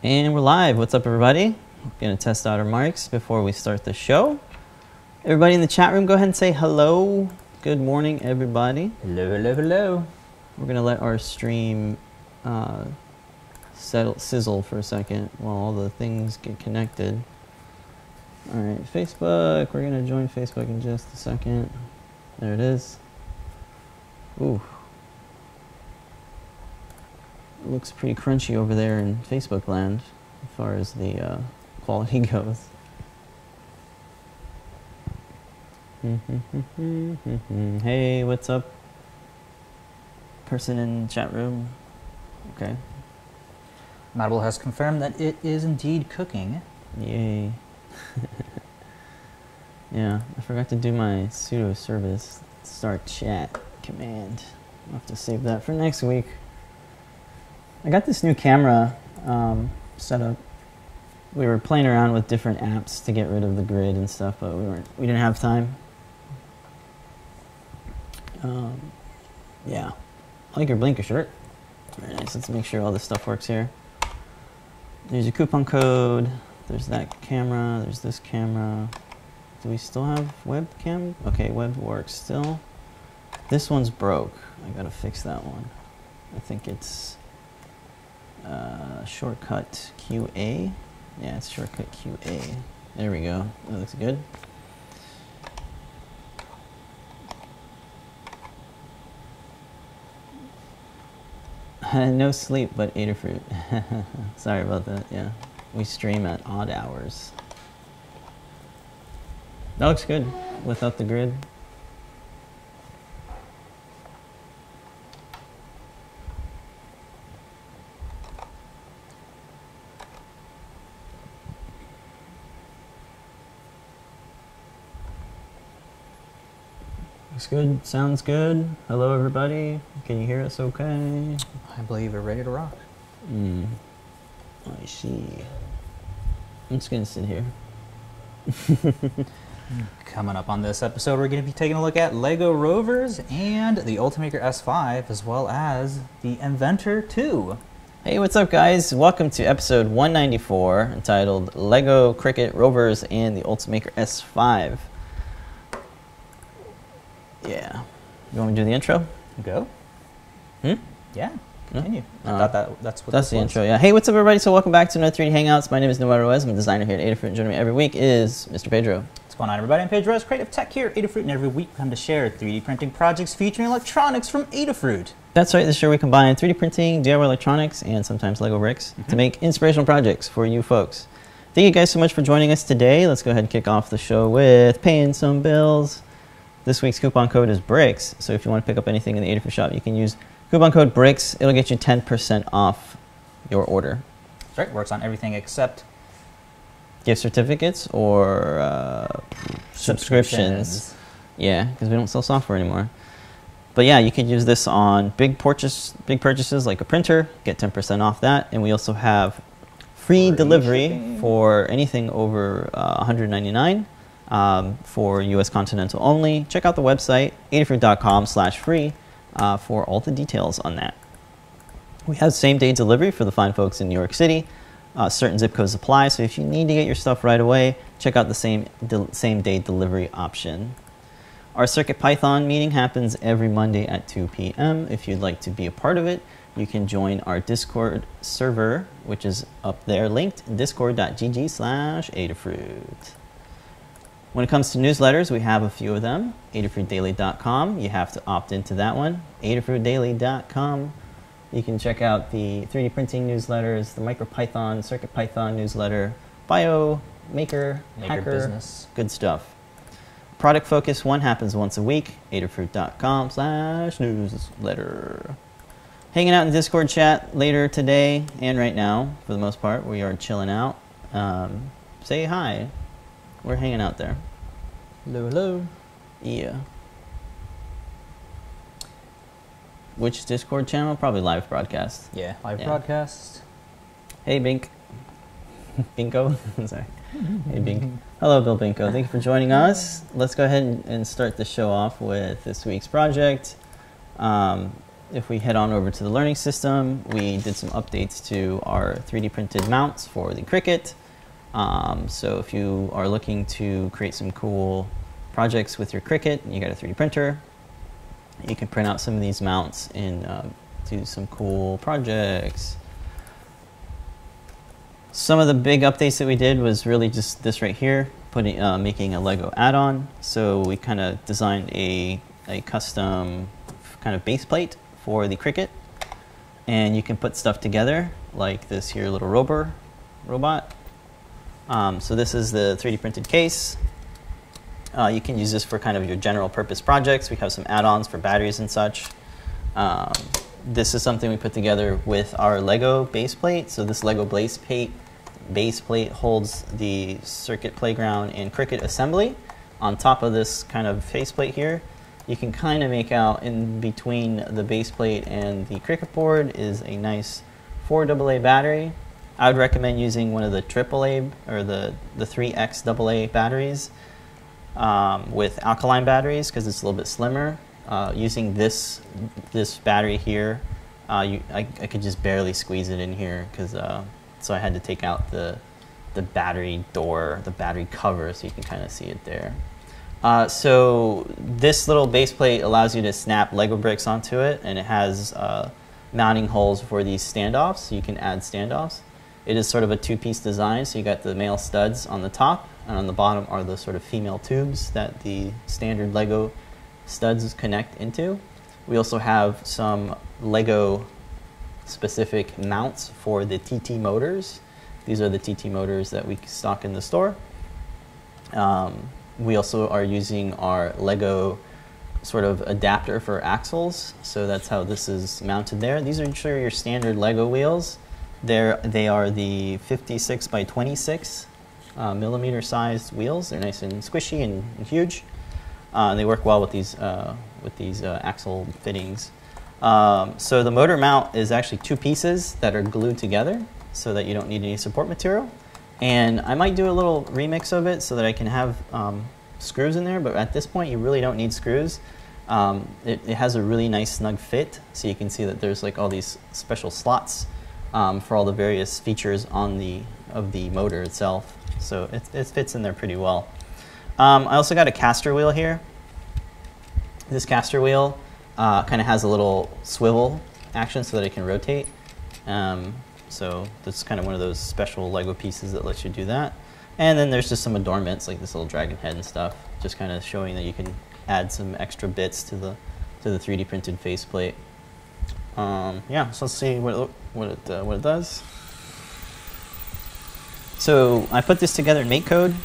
And we're live. What's up, everybody? Gonna test out our mics before we start the show. Everybody in the chat room, go ahead and say hello. Good morning, everybody. Hello, hello, hello. We're gonna let our stream sizzle for a second while all the things get connected. All right, Facebook. We're gonna join Facebook in just a second. There it is. Ooh. It looks pretty crunchy over there in Facebook land as far as the quality goes. Hey, what's up? Person in chat room. Okay. Madable has confirmed that it is indeed cooking. Yay. Yeah, I forgot to do my sudo service start chat command. I'll have to save that for next week. I got this new camera set up. We were playing around with different apps to get rid of the grid and stuff, but we didn't have time. Yeah, I like your blinker shirt. Very nice. Let's make sure all this stuff works here. There's your coupon code. There's that camera. There's this camera. Do we still have webcam? Okay, web works still. This one's broke. I gotta fix that one. I think it's shortcut QA. Yeah, it's shortcut QA. There we go. That looks good. No sleep, but Adafruit. Sorry about that. Yeah, we stream at odd hours. That looks good without the grid. Looks good. Sounds good. Hello, everybody. Can you hear us okay? I believe we're ready to rock. I see. I'm just going to sit here. Coming up on this episode, we're going to be taking a look at Lego Rovers and the Ultimaker S5, as well as the Inventor II. Hey, what's up, guys? Welcome to episode 194, entitled Lego, Cricket, Rovers, and the Ultimaker S5. Yeah. You want me to do the intro? Go. Yeah. Continue. I thought that's what that's the intro, yeah. Hey, what's up, everybody? So welcome back to another 3D Hangouts. My name is Noah Ruiz. I'm a designer here at Adafruit, and joining me every week is Mr. Pedro. What's going on, everybody? I'm Pedro, creative tech here at Adafruit, and every week we come to share 3D printing projects featuring electronics from Adafruit. That's right. This year we combine 3D printing, DIY electronics, and sometimes Lego bricks to make inspirational projects for you folks. Thank you guys so much for joining us today. Let's go ahead and kick off the show with paying some bills. This week's coupon code is BRICKS, so if you want to pick up anything in the Adafruit shop, you can use coupon code BRICKS. It'll get you 10% off your order. That's right. Works on everything except gift certificates or subscriptions. Yeah, because we don't sell software anymore. But yeah, you could use this on big purchases like a printer, get 10% off that. And we also have free delivery shipping for anything over $199 for US Continental only. Check out the website, adafruit.com/free. For all the details on that. We have same-day delivery for the fine folks in New York City. Certain zip codes apply, so if you need to get your stuff right away, check out the same-day delivery option. Our CircuitPython meeting happens every Monday at 2 p.m. If you'd like to be a part of it, you can join our Discord server, which is up there linked, discord.gg/Adafruit. When it comes to newsletters, we have a few of them. Adafruitdaily.com. You have to opt into that one. Adafruitdaily.com. You can check out the 3D printing newsletters, the MicroPython, CircuitPython newsletter, Bio, Maker, Hacker, business. Good stuff. Product Focus one happens once a week. Adafruit.com/newsletter. Hanging out in Discord chat later today and right now, for the most part. We are chilling out. Say hi. We're hanging out there. Hello, hello. Yeah. Which Discord channel? Probably live broadcast. Yeah, live broadcast. Hey, Bink. Binko? Sorry. Hey, Bink. Hello, Bill Binko. Thank you for joining us. Let's go ahead and start the show off with this week's project. if we head on over to the learning system, we did some updates to our 3D printed mounts for the Cricut. So if you are looking to create some cool projects with your Cricut and you got a 3D printer, you can print out some of these mounts and do some cool projects. Some of the big updates that we did was really just this right here, making a Lego add-on. So we kind of designed a custom kind of base plate for the Cricut, and you can put stuff together like this here little rover robot. So this is the 3D printed case. You can use this for kind of your general purpose projects. We have some add-ons for batteries and such. This is something we put together with our Lego base plate. So this Lego base plate holds the Circuit Playground and Cricut assembly. On top of this kind of faceplate here, you can kind of make out in between the base plate and the Cricut board is a nice 4 AA battery. I would recommend using one of the AAA or the 3X AA batteries with alkaline batteries because it's a little bit slimmer. Using this battery here, I could just barely squeeze it in here because so I had to take out the battery door, the battery cover, so you can kind of see it there. So this little base plate allows you to snap Lego bricks onto it, and it has mounting holes for these standoffs, so you can add standoffs. It is sort of a two-piece design, so you got the male studs on the top, and on the bottom are the sort of female tubes that the standard Lego studs connect into. We also have some Lego specific mounts for the TT motors. These are the TT motors that we stock in the store. We also are using our Lego sort of adapter for axles, so that's how this is mounted there. These are sure your standard Lego wheels. They are the 56 by 26 millimeter sized wheels. They're nice and squishy and huge. They work well with these axle fittings. So the motor mount is actually two pieces that are glued together so that you don't need any support material. And I might do a little remix of it so that I can have screws in there, but at this point you really don't need screws. It has a really nice snug fit, so you can see that there's like all these special slots for all the various features of the motor itself. So it fits in there pretty well. I also got a caster wheel here. This caster wheel kind of has a little swivel action so that it can rotate. So that's kind of one of those special Lego pieces that lets you do that. And then there's just some adornments like this little dragon head and stuff, just kind of showing that you can add some extra bits to the 3D printed faceplate. Yeah, so let's see what it does. So I put this together in MakeCode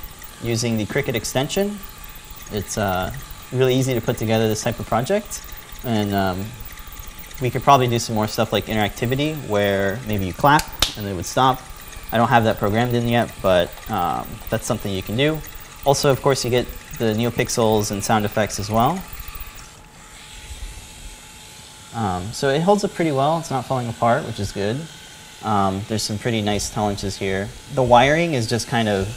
using the Cricut extension. It's really easy to put together this type of project, and we could probably do some more stuff like interactivity where maybe you clap and it would stop. I don't have that programmed in yet, but that's something you can do. Also, of course, you get the NeoPixels and sound effects as well. So it holds up pretty well. It's not falling apart, which is good. There's some pretty nice tolerances here. The wiring is just kind of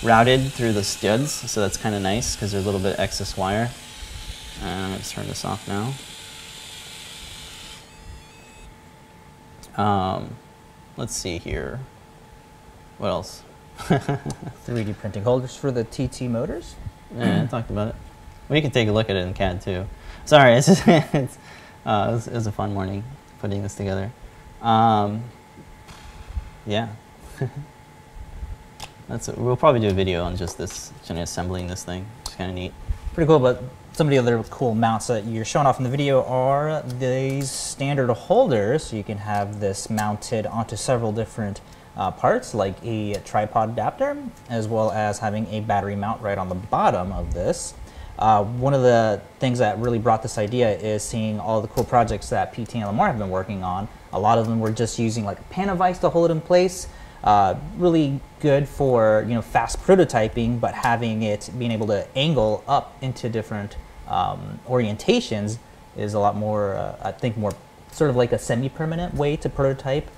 routed through the studs, so that's kind of nice because there's a little bit of excess wire. Let's turn this off now. Let's see here. What else? 3D printing holders for the TT motors. Yeah, I talked about it. Well, you can take a look at it in CAD too. Sorry, it was a fun morning putting this together. Yeah. We'll probably do a video on just this, assembling this thing. It's kind of neat. Pretty cool, but some of the other cool mounts that you're showing off in the video are these standard holders. So you can have this mounted onto several different parts, like a tripod adapter, as well as having a battery mount right on the bottom of this. One of the things that really brought this idea is seeing all the cool projects that PT and Lamar have been working on. A lot of them were just using like a pan of vise to hold it in place. Really good for fast prototyping, but having it being able to angle up into different orientations is a lot more, I think, more sort of like a semi-permanent way to prototype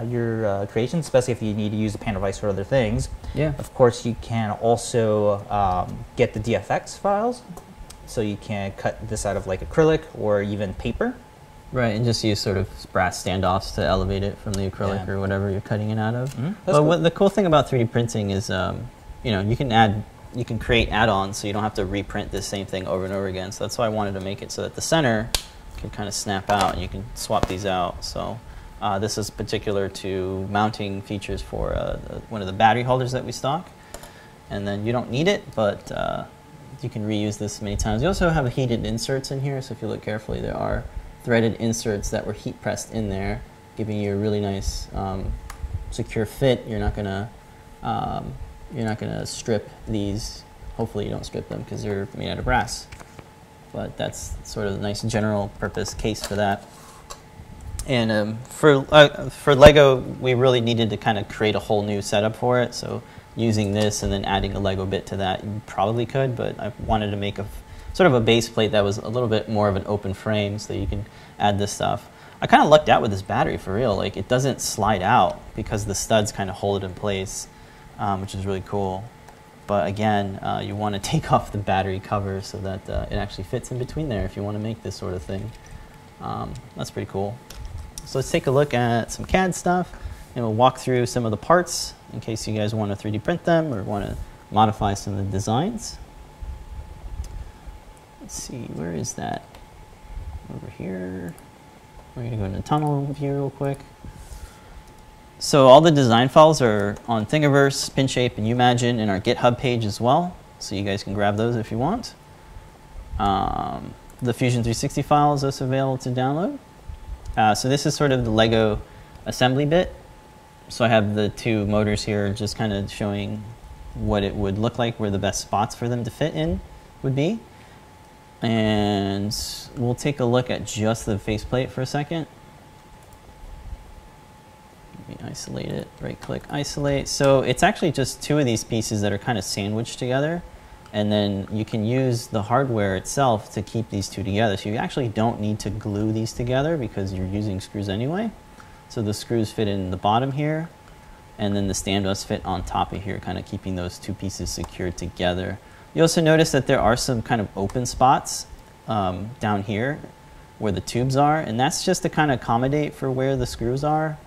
your creation, especially if you need to use a pan of vise for other things. Yeah. Of course, you can also get the DFX files, so you can cut this out of like acrylic or even paper. Right, and just use sort of brass standoffs to elevate it from the acrylic or whatever you're cutting it out of. But cool. what the cool thing about 3D printing is, you know, you can create add-ons, so you don't have to reprint the same thing over and over again. So that's why I wanted to make it so that the center can kind of snap out, and you can swap these out. So this is particular to mounting features for one of the battery holders that we stock. And then you don't need it, but you can reuse this many times. You also have heated inserts in here, so if you look carefully, there are threaded inserts that were heat pressed in there, giving you a really nice secure fit. You're not gonna strip these. Hopefully, you don't strip them because they're made out of brass. But that's sort of a nice general purpose case for that. And for Lego, we really needed to kind of create a whole new setup for it. So using this and then adding a Lego bit to that, you probably could, but I wanted to make a sort of a base plate that was a little bit more of an open frame so you can add this stuff. I kind of lucked out with this battery for real. Like, it doesn't slide out because the studs kind of hold it in place, which is really cool. But again, you want to take off the battery cover so that it actually fits in between there if you want to make this sort of thing. That's pretty cool. So let's take a look at some CAD stuff, and we'll walk through some of the parts in case you guys want to 3D print them or want to modify some of the designs. Let's see, where is that? Over here. We're going to go into tunnel view real quick. So all the design files are on Thingiverse, Pinshape, and Umagine in our GitHub page as well. So you guys can grab those if you want. The Fusion 360 file is also available to download. So this is sort of the Lego assembly bit. So I have the two motors here just kind of showing what it would look like, where the best spots for them to fit in would be. And we'll take a look at just the faceplate for a second. Let me isolate it, right click, isolate. So it's actually just two of these pieces that are kind of sandwiched together. And then you can use the hardware itself to keep these two together. So you actually don't need to glue these together because you're using screws anyway. So the screws fit in the bottom here, and then the standoffs fit on top of here, kind of keeping those two pieces secured together. You also notice that there are some kind of open spots down here where the tubes are, and that's just to kind of accommodate for where the screws are.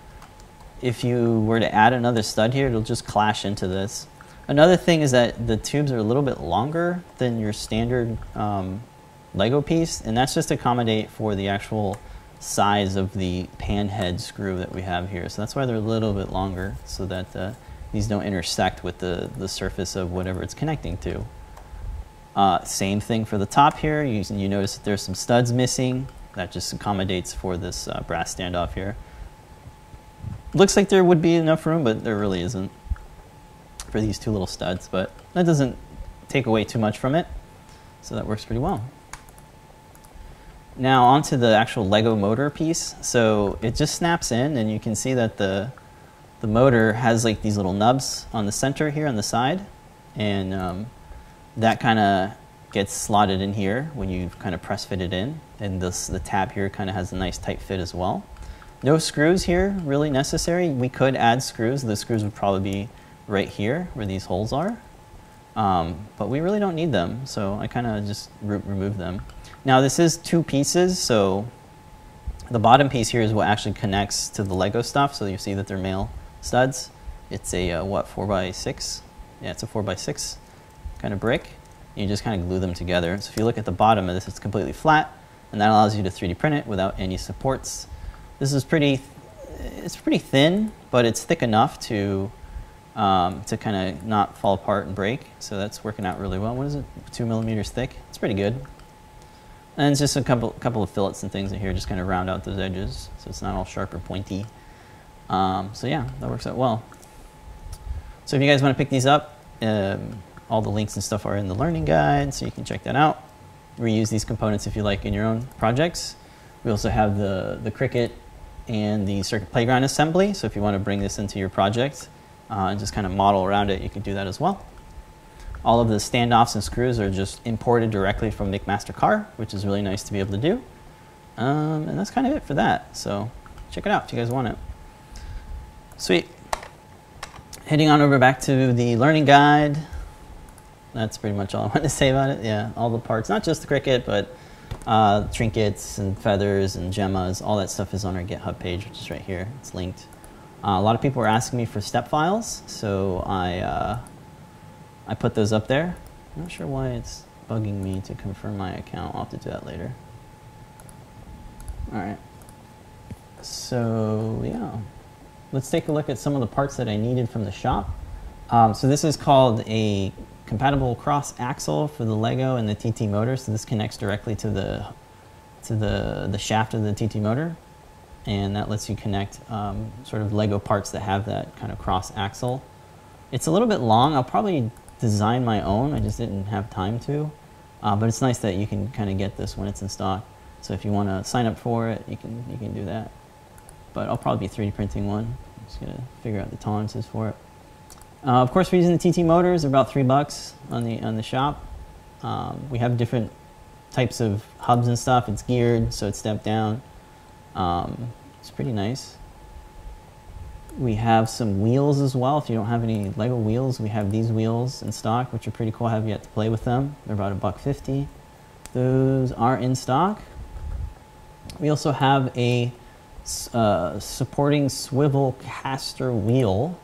If you were to add another stud here, it'll just clash into this. Another thing is that the tubes are a little bit longer than your standard Lego piece, and that's just to accommodate for the actual size of the pan head screw that we have here. So that's why they're a little bit longer, so that these don't intersect with the surface of whatever it's connecting to. Same thing for the top here. You notice that there's some studs missing. That just accommodates for this brass standoff here. Looks like there would be enough room, but there really isn't for these two little studs. But that doesn't take away too much from it, so that works pretty well. Now onto the actual Lego motor piece. So it just snaps in, and you can see that the motor has like these little nubs on the center here on the side, and that kind of gets slotted in here when you kind of press fit it in, and the tab here kind of has a nice tight fit as well. No screws here really necessary. We could add screws. The screws would probably be right here where these holes are, but we really don't need them, so I kind of just remove them. Now this is two pieces, so the bottom piece here is what actually connects to the Lego stuff, so you see that they're male studs. It's a, what, 4x6? Yeah, it's a 4x6 kind of brick. You just kind of glue them together. So if you look at the bottom of this, it's completely flat, and that allows you to 3D print it without any supports. This is it's pretty thin, but it's thick enough to kind of not fall apart and break. So that's working out really well. What is it? 2 millimeters thick. It's pretty good. And it's just a couple of fillets and things in here, just kind of round out those edges, so it's not all sharp or pointy. So yeah, that works out well. So if you guys want to pick these up, all the links and stuff are in the learning guide, so you can check that out. Reuse these components if you like in your own projects. We also have the Crickit and the Circuit Playground assembly, so if you want to bring this into your project and just kind of model around it, you can do that as well. All of the standoffs and screws are just imported directly from McMaster Car, which is really nice to be able to do. And that's kind of it for that, so check it out if you guys want it. Sweet. Heading on over back to the learning guide. That's pretty much all I want to say about it. Yeah, all the parts, not just the Crickit, but Trinkets and feathers and gemmas, all that stuff is on our GitHub page, which is right here. It's linked. A lot of people were asking me for step files, so I put those up there. I'm not sure why it's bugging me to confirm my account. I'll have to do that later. All right. So yeah, let's take a look at some of the parts that I needed from the shop. So this is called a compatible cross axle for the Lego and the TT motor. So this connects directly to the shaft of the TT motor, and that lets you connect sort of Lego parts that have that kind of cross axle. It's a little bit long. I'll probably design my own. I just didn't have time to, but it's nice that you can kind of get this when it's in stock. So if you want to sign up for it, you can do that. But I'll probably be 3D printing one. I'm just gonna figure out the tolerances for it. Of course, we're using the TT motors. They're about $3 on the shop. We have different types of hubs and stuff. It's geared, so it's stepped down. It's pretty nice. We have some wheels as well. If you don't have any Lego wheels, we have these wheels in stock, which are pretty cool. I have yet to play with them. They're about $1.50. Those are in stock. We also have a supporting swivel caster wheel,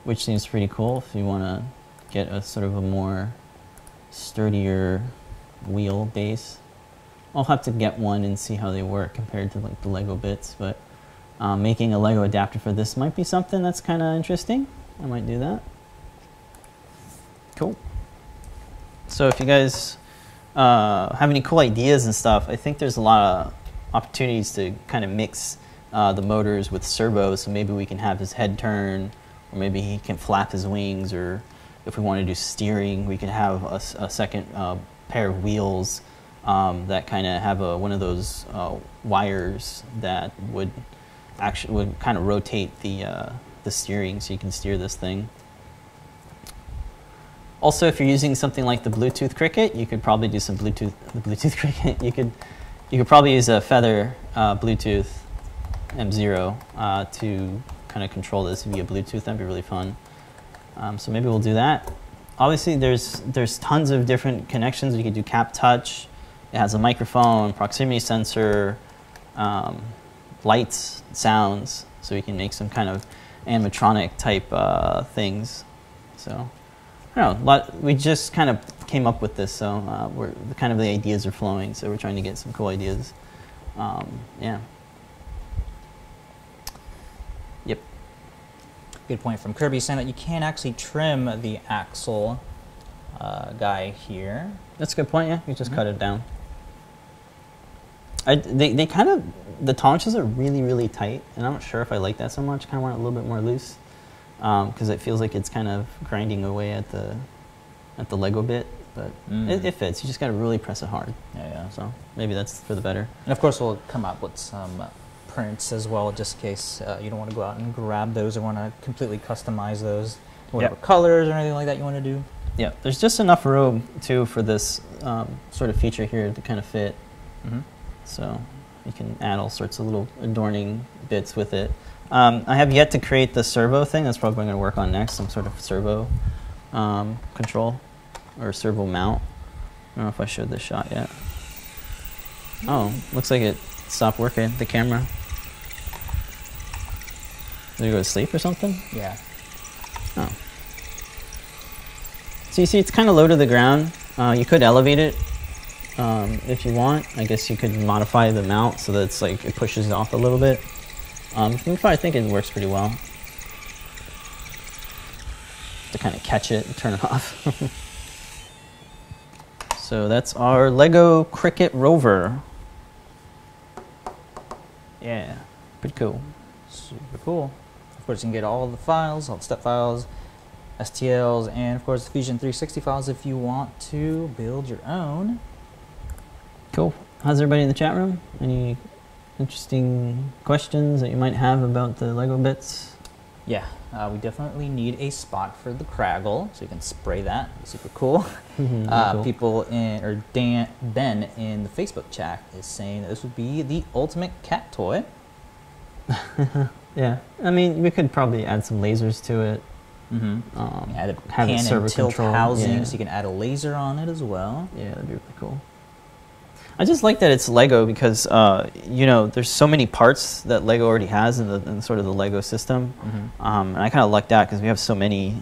which seems pretty cool if you want to get a sort of a more sturdier wheel base. I'll have to get one and see how they work compared to like the Lego bits, but making a Lego adapter for this might be something that's kind of interesting. I might do that. Cool. So if you guys have any cool ideas and stuff, I think there's a lot of opportunities to kind of mix the motors with servos, so maybe we can have his head turn, or maybe he can flap his wings, or if we want to do steering, we can have a second pair of wheels that kind of have one of those wires that would kind of rotate the steering, so you can steer this thing. Also, if you're using something like the Bluetooth Cricket, you could probably do some Bluetooth Cricket. You could probably use a Feather Bluetooth M0 to kind of control this via Bluetooth. That'd be really fun. So maybe we'll do that. Obviously, there's tons of different connections. You could do Cap Touch. It has a microphone, proximity sensor, lights, sounds. So we can make some kind of animatronic type things. So I don't know. We just kind of came up with this, so the ideas are flowing. So we're trying to get some cool ideas. Yeah. Yep. Good point from Kirby saying that you can actually trim the axle guy here. That's a good point. Yeah, you just cut it down. They kind of, the tolerances are really, really tight, and I'm not sure if I like that so much. Kind of want it a little bit more loose, because it feels like it's kind of grinding away at the Lego bit, but it fits. You just got to really press it hard. Yeah. So maybe that's for the better. And of course, we'll come up with some prints as well, just in case you don't want to go out and grab those or want to completely customize those, whatever colors or anything like that you want to do. Yeah, there's just enough room too for this sort of feature here to kind of fit. So you can add all sorts of little adorning bits with it. I have yet to create the servo thing. That's probably what I'm going to work on next, some sort of servo control or servo mount. I don't know if I showed this shot yet. Oh, looks like it stopped working, the camera. Did it go to sleep or something? Yeah. Oh. So you see it's kind of low to the ground. You could elevate it if you want. I guess you could modify the mount so that it's like it pushes it off a little bit. I think it works pretty well. To kind of catch it and turn it off. So that's our Lego Cricket Rover. Yeah, pretty cool. Super cool. Of course, you can get all the files, all the step files, STLs, and of course the Fusion 360 files if you want to build your own. Cool. How's everybody in the chat room? Any interesting questions that you might have about the Lego bits? Yeah, we definitely need a spot for the Craggle, so you can spray that. Super cool. Cool. People Ben in the Facebook chat is saying that this would be the ultimate cat toy. Yeah, I mean, we could probably add some lasers to it. Add a pan and tilt housing, so you can add a laser on it as well. Yeah, that'd be really cool. I just like that it's Lego because, you know, there's so many parts that Lego already has in sort of the Lego system. And I kind of lucked out because we have so many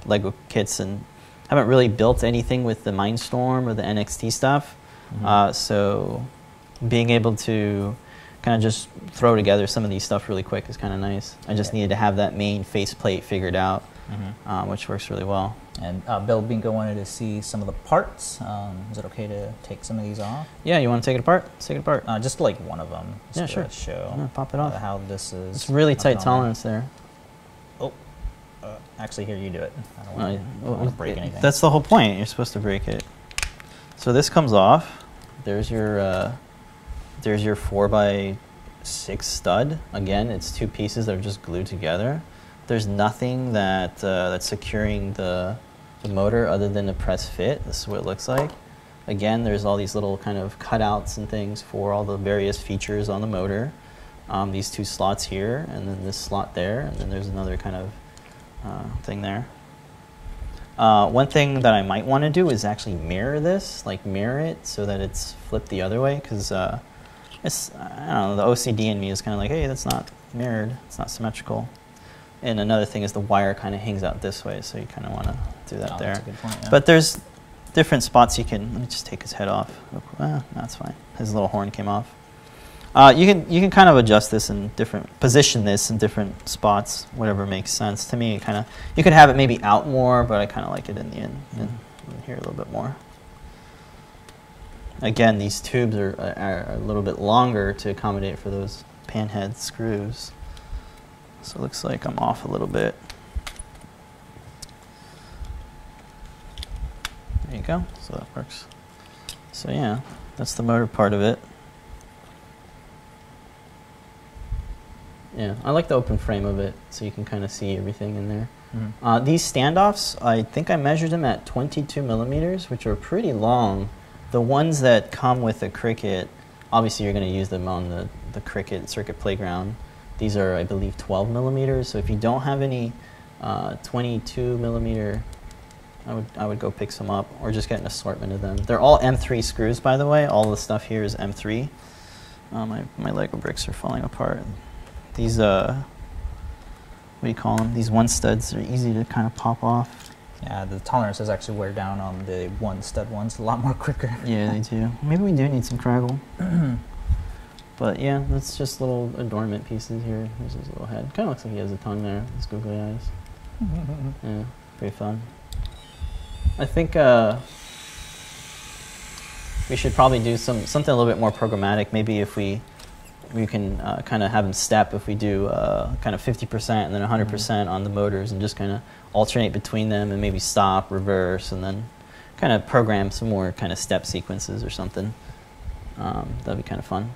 Lego kits and haven't really built anything with the Mindstorm or the NXT stuff. So being able to kind of just throw together some of these stuff really quick is kind of nice. I just needed to have that main faceplate figured out, which works really well. And Bill Bingo wanted to see some of the parts. Is it okay to take some of these off? Yeah, you want to take it apart? Let's take it apart. Just like one of them. Yeah, sure. To show pop it off. how this is. It's really tight tolerance there. Oh, actually, here you do it. I don't want to break anything. That's the whole point. You're supposed to break it. So this comes off. There's your 4x6 stud. Again, it's two pieces that are just glued together. There's nothing that that's securing the motor other than a press fit. This is what it looks like. Again, there's all these little kind of cutouts and things for all the various features on the motor. These two slots here, and then this slot there, and then there's another kind of thing there. One thing that I might want to do is actually mirror this, like mirror it so that it's flipped the other way, because I don't know, the OCD in me is kind of like, hey, that's not mirrored, it's not symmetrical. And another thing is the wire kind of hangs out this way, so you kind of want to do that there. That's a good point, yeah. But there's different spots you can. Let me just take his head off. That's fine. His little horn came off. You can kind of adjust this in position this in different spots, whatever makes sense. To me, you could have it maybe out more, but I kind of like it in the end, in here a little bit more. Again, these tubes are a little bit longer to accommodate for those panhead screws. So it looks like I'm off a little bit. There you go. So that works. So yeah, that's the motor part of it. Yeah, I like the open frame of it, so you can kind of see everything in there. These standoffs, I think I measured them at 22 millimeters, which are pretty long. The ones that come with the Cricut, obviously you're going to use them on the Cricut Circuit Playground. These are, I believe, 12 millimeters. So if you don't have any 22 millimeter, I would go pick some up, or just get an assortment of them. They're all M3 screws, by the way. All the stuff here is M3. My Lego bricks are falling apart. These, what do you call them? These one studs are easy to kind of pop off. Yeah, the tolerances actually wear down on the one stud ones a lot more quicker. Yeah, they do. Maybe we do need some craggle. But yeah, that's just little adornment pieces here. There's his little head. Kind of looks like he has a tongue there. His googly eyes. Yeah, pretty fun. I think we should probably do something a little bit more programmatic. Maybe if we can kind of have them step. If we do kind of 50% and then 100% on the motors, and just kind of alternate between them, and maybe stop, reverse, and then kind of program some more kind of step sequences or something. That'd be kind of fun.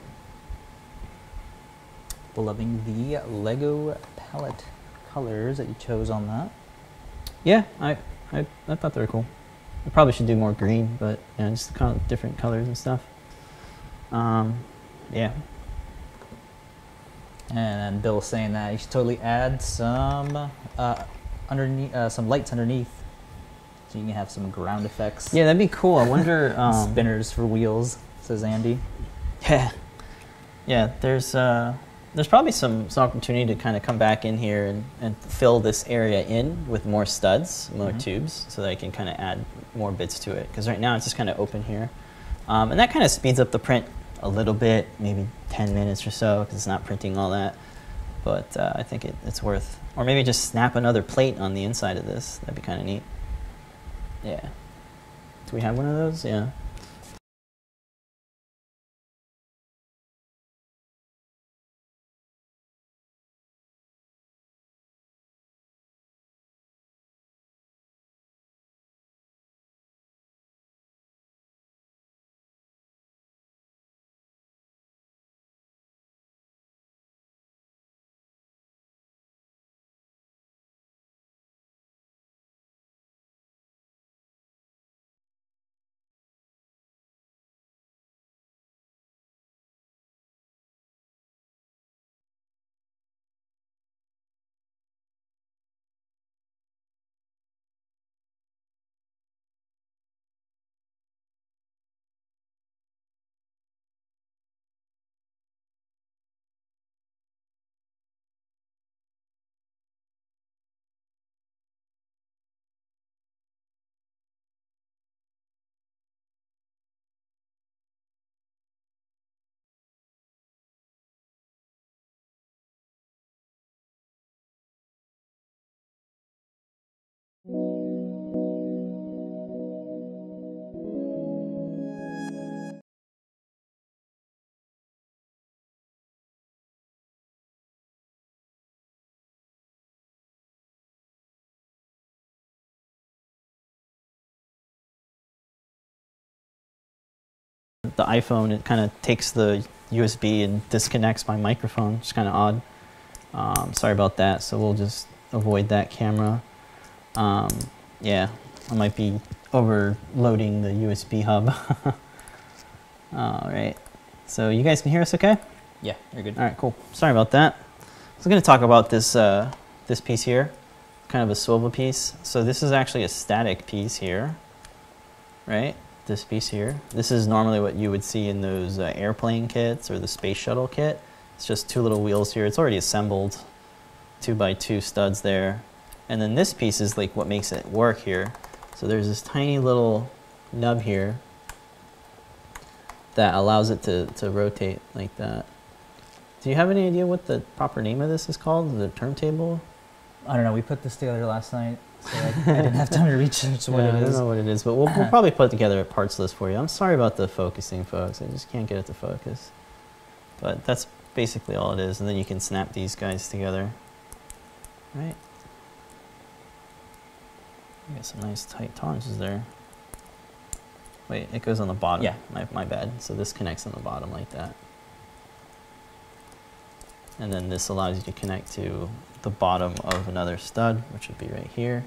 Loving the Lego palette colors that you chose on that. Yeah, I thought they were cool. I probably should do more green, but yeah, just kind of different colors and stuff. Yeah. And Bill's saying that you should totally add some some lights underneath, so you can have some ground effects. Yeah, that'd be cool. I wonder. Spinners for wheels, says Andy. Yeah. There's probably some opportunity to kind of come back in here and fill this area in with more studs, more tubes, so that I can kind of add more bits to it. Because right now it's just kind of open here, and that kind of speeds up the print a little bit, maybe 10 minutes or so, because it's not printing all that. But I think it's worth, or maybe just snap another plate on the inside of this. That'd be kind of neat. Yeah. Do we have one of those? Yeah. the iPhone, it kind of takes the USB and disconnects my microphone. It's kind of odd. Sorry about that. So we'll just avoid that camera. Yeah, I might be overloading the USB hub. All right. So you guys can hear us okay? Yeah, you're good. All right, cool. Sorry about that. I was going to talk about this, this piece here, kind of a swivel piece. So this is actually a static piece here, right? This piece here. This is normally what you would see in those airplane kits or the space shuttle kit. It's just two little wheels here. It's already assembled, 2x2 studs there. And then this piece is like what makes it work here. So there's this tiny little nub here that allows it to rotate like that. Do you have any idea what the proper name of this is called, the turntable? I don't know, we put this together last night, so I didn't have time to research what it is. I don't know what it is, but we'll probably put together a parts list for you. I'm sorry about the focusing, folks. I just can't get it to focus. But that's basically all it is, and then you can snap these guys together. Right? You got some nice tight tolerances there. Wait, it goes on the bottom. Yeah. My bad. So this connects on the bottom like that. And then this allows you to connect to the bottom of another stud, which would be right here.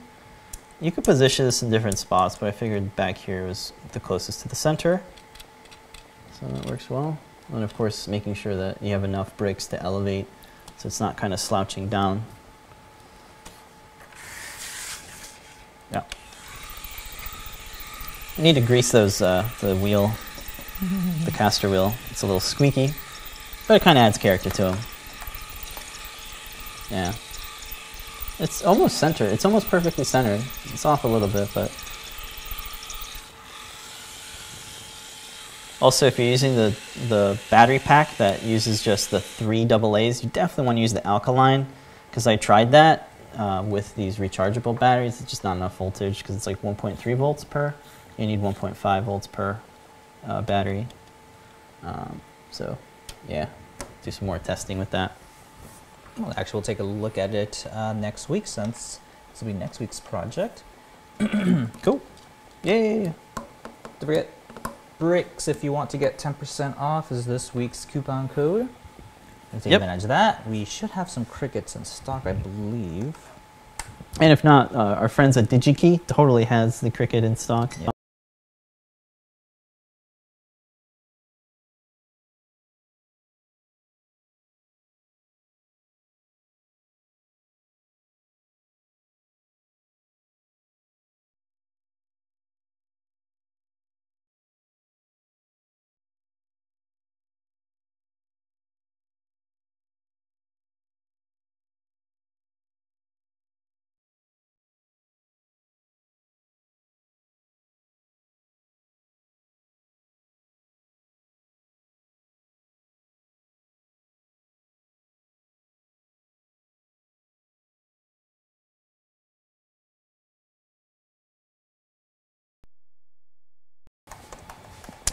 You could position this in different spots, but I figured back here was the closest to the center. So that works well. And of course, making sure that you have enough bricks to elevate so it's not kind of slouching down. Yeah. I need to grease those, the wheel, the caster wheel. It's a little squeaky, but it kind of adds character to them. Yeah. It's almost centered. It's almost perfectly centered. It's off a little bit, but. Also, if you're using the battery pack that uses just the 3 AA's, you definitely want to use the alkaline, because I tried that with these rechargeable batteries. It's just not enough voltage, because it's like 1.3 volts per. You need 1.5 volts per battery. So, yeah, do some more testing with that. Well, actually, we'll take a look at it next week, since this will be next week's project. Cool. Yeah. Don't forget, bricks, if you want to get 10% off, is this week's coupon code. And take advantage of that. We should have some Crickets in stock, I believe. And if not, our friends at DigiKey totally has the Cricut in stock. Yep.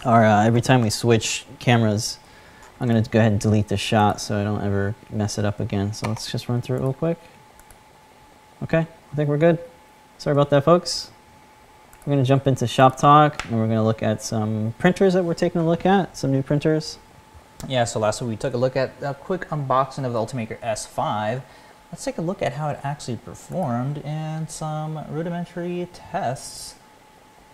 Every time we switch cameras, I'm going to go ahead and delete the shot so I don't ever mess it up again. So let's just run through it real quick. Okay, I think we're good. Sorry about that, folks. We're going to jump into shop talk, and we're going to look at some printers that we're taking a look at, some new printers. Yeah, so last week we took a look at a quick unboxing of the Ultimaker S5. Let's take a look at how it actually performed and some rudimentary tests.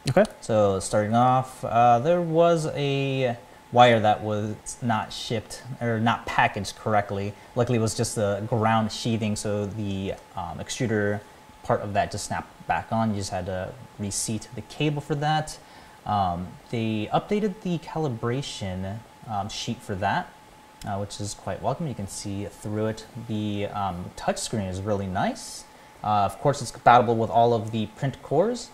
Okay. So starting off, there was a wire that was not shipped or not packaged correctly. Luckily, it was just the ground sheathing, so the extruder part of that just snapped back on. You just had to reseat the cable for that. They updated the calibration sheet for that, which is quite welcome. You can see through it. The touchscreen is really nice. Of course, it's compatible with all of the print cores.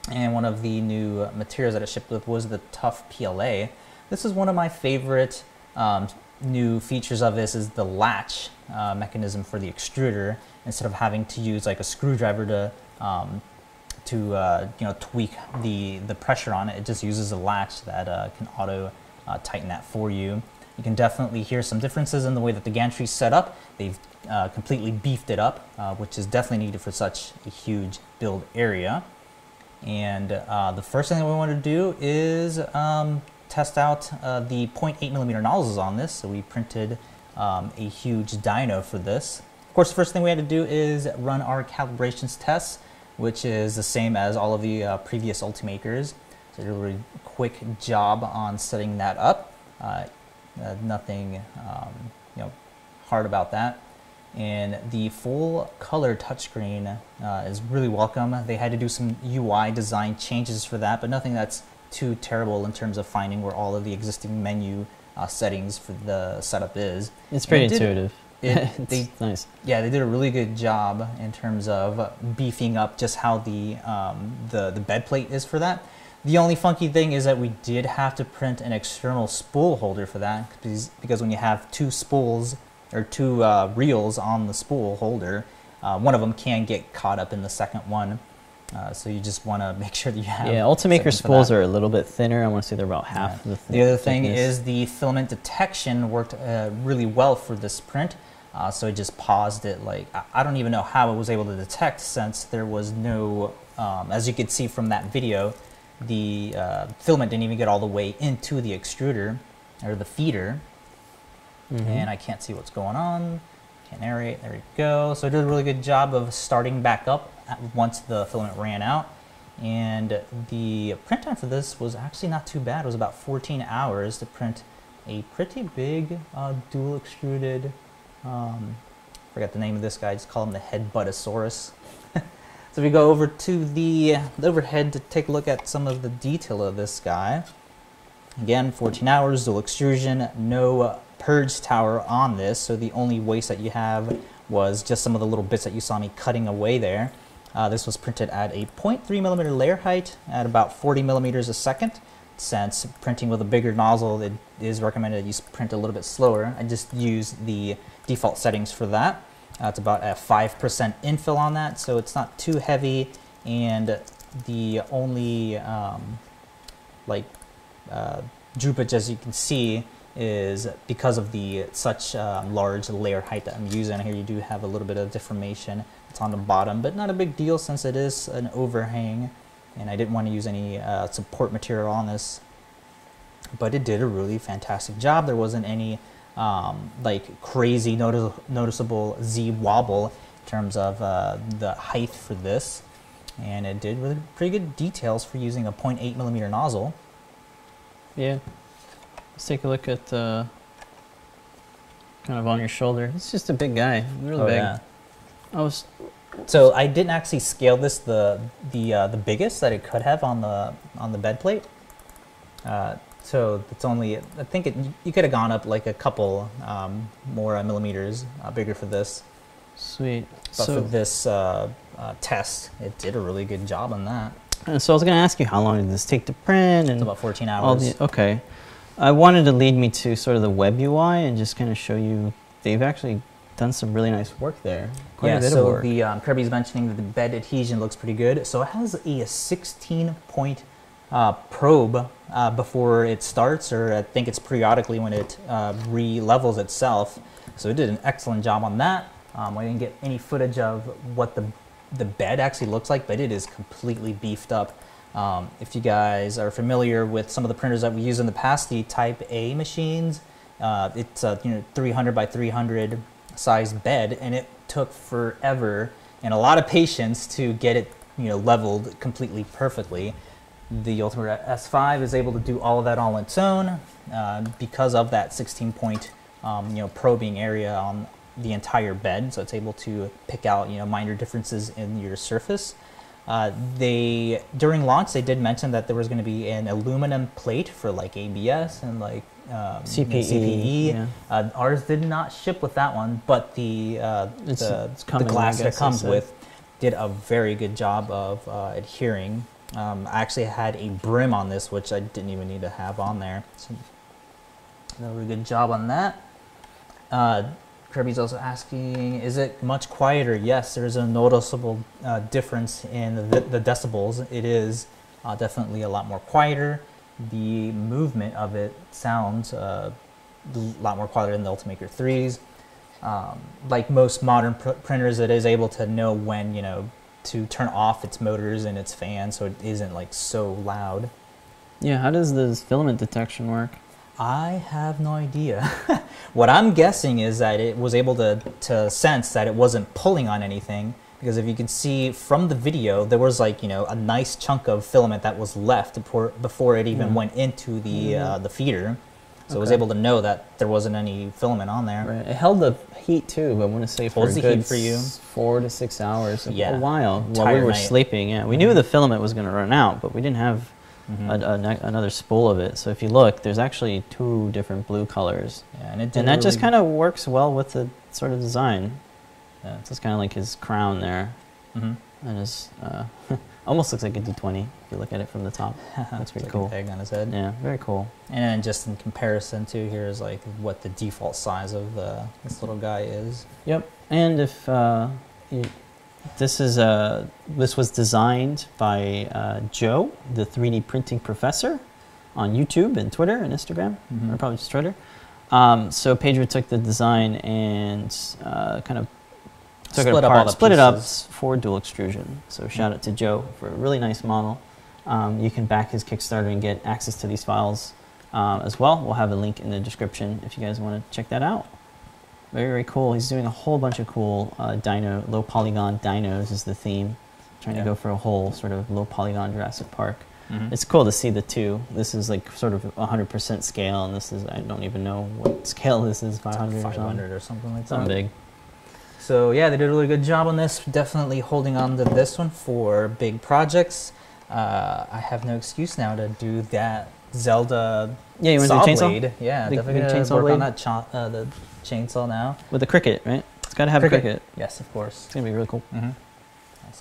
And one of the new materials that it shipped with was the tough PLA. This is one of my favorite new features of this is the latch mechanism for the extruder. Instead of having to use like a screwdriver to tweak the pressure on it, it just uses a latch that can auto tighten that for you. You can definitely hear some differences in the way that the gantry is set up. They've completely beefed it up, which is definitely needed for such a huge build area. And the first thing that we want to do is test out the 0.8mm nozzles on this. So we printed a huge dyno for this. Of course, the first thing we had to do is run our calibrations tests, which is the same as all of the previous Ultimakers. So did a really quick job on setting that up. Nothing hard about that. And the full color touchscreen is really welcome. They had to do some UI design changes for that, but nothing that's too terrible in terms of finding where all of the existing menu settings for the setup is. It's pretty intuitive. It's nice. Yeah, they did a really good job in terms of beefing up just how the bed plate is for that. The only funky thing is that we did have to print an external spool holder for that, because when you have two spools or two reels on the spool holder, one of them can get caught up in the second one. So you just want to make sure that you have. Yeah, Ultimaker spools are a little bit thinner. I want to say they're about half the The other thing is the filament detection worked really well for this print. So it just paused it. Like, I don't even know how it was able to detect, since there was no, as you could see from that video, the filament didn't even get all the way into the extruder or the feeder. And I can't see what's going on. Can't narrate. There we go. So it did a really good job of starting back up once the filament ran out. And the print time for this was actually not too bad. It was about 14 hours to print a pretty big dual extruded, forgot the name of this guy, just call him the Headbuttasaurus. So we go over to the overhead to take a look at some of the detail of this guy. Again, 14 hours, dual extrusion, no purge tower on this, so the only waste that you have was just some of the little bits that you saw me cutting away there. This was printed at a 0.3mm layer height at about 40mm a second. Since printing with a bigger nozzle, it is recommended that you print a little bit slower. I just used the default settings for that. It's about a 5% infill on that, so it's not too heavy, and the only droopage, as you can see, is because of the such large layer height that I'm using. Here you do have a little bit of deformation. It's on the bottom, but not a big deal since it is an overhang, and I didn't want to use any support material on this. But it did a really fantastic job. There wasn't any like crazy noticeable Z wobble in terms of the height for this, and it did really pretty good details for using a 0.8mm nozzle. Yeah. Let's take a look at kind of on your shoulder. It's just a big guy, really big. Yeah. So I didn't actually scale this the biggest that it could have on the bed plate. So it's only, I think you could have gone up like a couple more millimeters bigger for this. Sweet. But for this test, it did a really good job on that. So I was going to ask you, how long did this take to print? And it's about 14 hours. Okay. I wanted to lead me to sort of the web UI and just kind of show you they've actually done some really nice work there. Quite a bit of work. The Kirby's mentioning that the bed adhesion looks pretty good. So it has a 16-point probe before it starts, or I think it's periodically when it re-levels itself. So it did an excellent job on that. I didn't get any footage of what the bed actually looks like, but it is completely beefed up. If you guys are familiar with some of the printers that we used in the past, the Type A machines, it's a 300 by 300 size bed, and it took forever and a lot of patience to get it leveled completely perfectly. The Ultimaker S5 is able to do all of that on its own because of that 16-point probing area on the entire bed, so it's able to pick out minor differences in your surface. During launch, they did mention that there was going to be an aluminum plate for like ABS and like CPE. Yeah. Ours did not ship with that one, but the glass that it comes with did a very good job of adhering. I actually had a brim on this, which I didn't even need to have on there. So, a really good job on that. Kirby's also asking, is it much quieter? Yes, there's a noticeable difference in the decibels. It is definitely a lot more quieter. The movement of it sounds a lot more quieter than the Ultimaker 3s. Like most modern printers, it is able to know when to turn off its motors and its fan, so it isn't like so loud. Yeah, how does this filament detection work? I have no idea. What I'm guessing is that it was able to sense that it wasn't pulling on anything, because if you can see from the video, there was like, you know, a nice chunk of filament that was left before it even went into the feeder. So it was able to know that there wasn't any filament on there. Right. It held the heat too, but I want to say for a good 4 to 6 hours, a while while we were sleeping. Yeah, we knew the filament was going to run out, but we didn't have another spool of it. So if you look, there's actually 2 different blue colors. Yeah, and that really just kind of works well with the sort of design. Yeah, it's just kind of like his crown there. And his, almost looks like a D20 if you look at it from the top. That's pretty cool. Like a peg on his head. Yeah, very cool. And then just in comparison to, here's like what the default size of this little guy is. Yep. And if this was designed by Joe, the 3D printing professor, on YouTube and Twitter and Instagram, or probably just Twitter. So Pedro took the design and kind of took it apart, split it up for dual extrusion. So shout out to Joe for a really nice model. You can back his Kickstarter and get access to these files as well. We'll have a link in the description if you guys want to check that out. Very, very cool. He's doing a whole bunch of cool low polygon dinos is the theme. Trying to go for a whole sort of low polygon Jurassic Park. It's cool to see the 2. This is like sort of 100% scale, and this is, I don't even know what scale this is, 500 or something like that. Something big. So yeah, they did a really good job on this. Definitely holding on to this one for big projects. I have no excuse now to do that Zelda saw blade. Yeah, definitely gonna work on that the chainsaw now. With the Crickit, right? It's got to have a Crickit. Yes, of course. It's gonna be really cool. Nice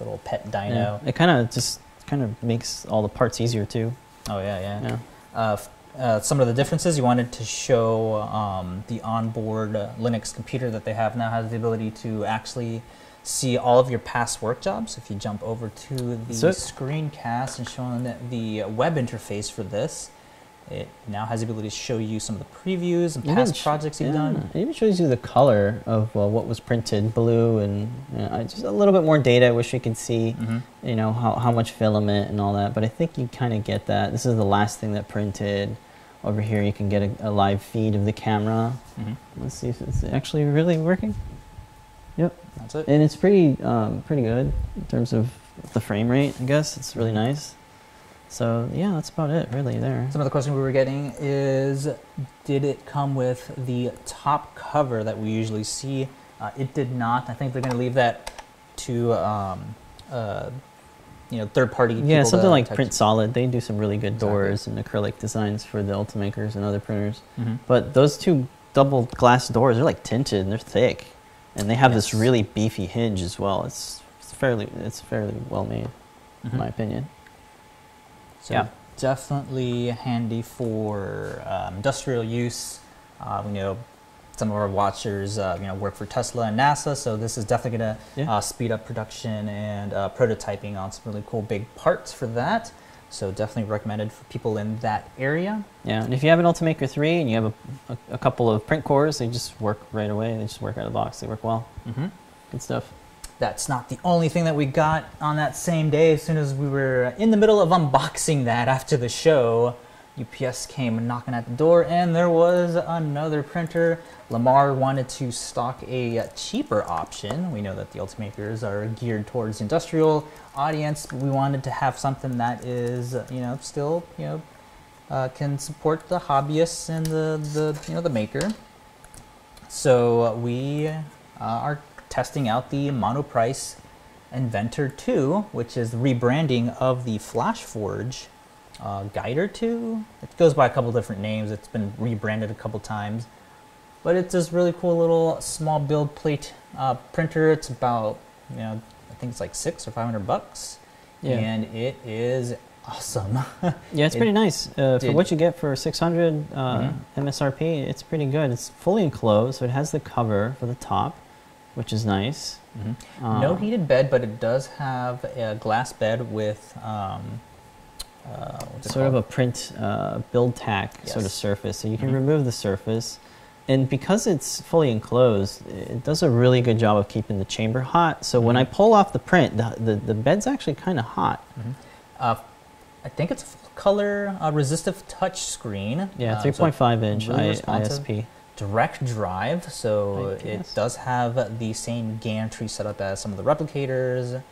little pet dino. Yeah. It kind of makes all the parts easier too. Oh yeah. Some of the differences you wanted to show, the onboard Linux computer that they have now has the ability to actually see all of your past work jobs. If you jump over to the screencast and showing the web interface for this, it now has the ability to show you some of the previews and past projects you've done. It even shows you the color of what was printed, blue, and just a little bit more data. I wish we could see, you know, how much filament and all that. But I think you kind of get that. This is the last thing that printed. Over here, you can get a live feed of the camera. Let's see if it's actually really working. Yep, that's it. And it's pretty good in terms of the frame rate. I guess it's really nice. So yeah, that's about it really there. Some of the questions we were getting is, did it come with the top cover that we usually see? It did not. I think they're going to leave that to third-party people. Yeah, something like Print Solid. They do some really good doors and acrylic designs for the Ultimakers and other printers. But those 2 double glass doors are like tinted and they're thick, and they have this really beefy hinge as well. It's fairly well made, in my opinion. So definitely handy for industrial use. We know some of our watchers work for Tesla and NASA, so this is definitely going to speed up production and prototyping on some really cool big parts for that. So definitely recommended for people in that area. Yeah, and if you have an Ultimaker 3 and you have a couple of print cores, they just work right away. They just work out of the box. They work well. Good stuff. That's not the only thing that we got on that same day. As soon as we were in the middle of unboxing that after the show, UPS came knocking at the door, and there was another printer. Lamar wanted to stock a cheaper option. We know that the Ultimakers are geared towards the industrial audience, but we wanted to have something that is, still, can support the hobbyists and the maker. So we are testing out the Monoprice Inventor II, which is the rebranding of the Flashforge Guider 2. It goes by a couple different names. It's been rebranded a couple times, but it's this really cool little small build plate printer. It's about, I think it's like $600 or $500, and it is awesome. Yeah, it's pretty nice for what you get for 600 MSRP. It's pretty good. It's fully enclosed, so it has the cover for the top, which is nice. No heated bed, but it does have a glass bed with sort of a print build tack sort of surface, so you can remove the surface. And because it's fully enclosed, it does a really good job of keeping the chamber hot. So when I pull off the print, the bed's actually kind of hot. I think it's a full color resistive touch screen. Yeah, 3.5 inch really responsive. ISP. Direct drive, so it does have the same gantry setup as some of the replicators.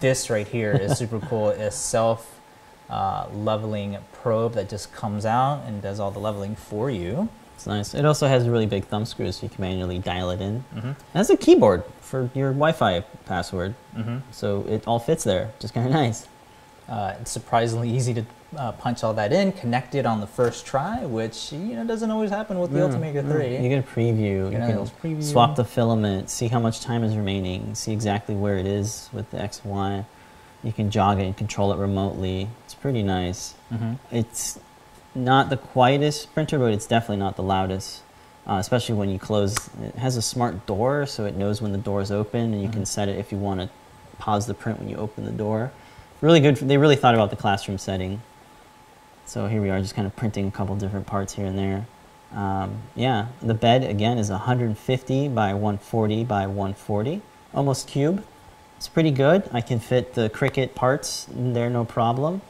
This right here is super cool. It's self-leveling probe that just comes out and does all the leveling for you. It's nice. It also has a really big thumb screw, so you can manually dial it in. It has a keyboard for your Wi-Fi password, so it all fits there. Just kind of nice. It's surprisingly easy to punch all that in, connect it on the first try, which doesn't always happen with the Ultimaker 3. You get a preview. You can swap the filament, see how much time is remaining, see exactly where it is with the X, Y. You can jog it and control it remotely. It's pretty nice. It's not the quietest printer, but it's definitely not the loudest. Especially when you close. It has a smart door, so it knows when the door is open, and you can set it if you want to pause the print when you open the door. Really good. They really thought about the classroom setting. So here we are, just kind of printing a couple different parts here and there. Yeah, the bed again is 150 by 140 by 140, almost cube. It's pretty good. I can fit the Cricut parts in there, no problem.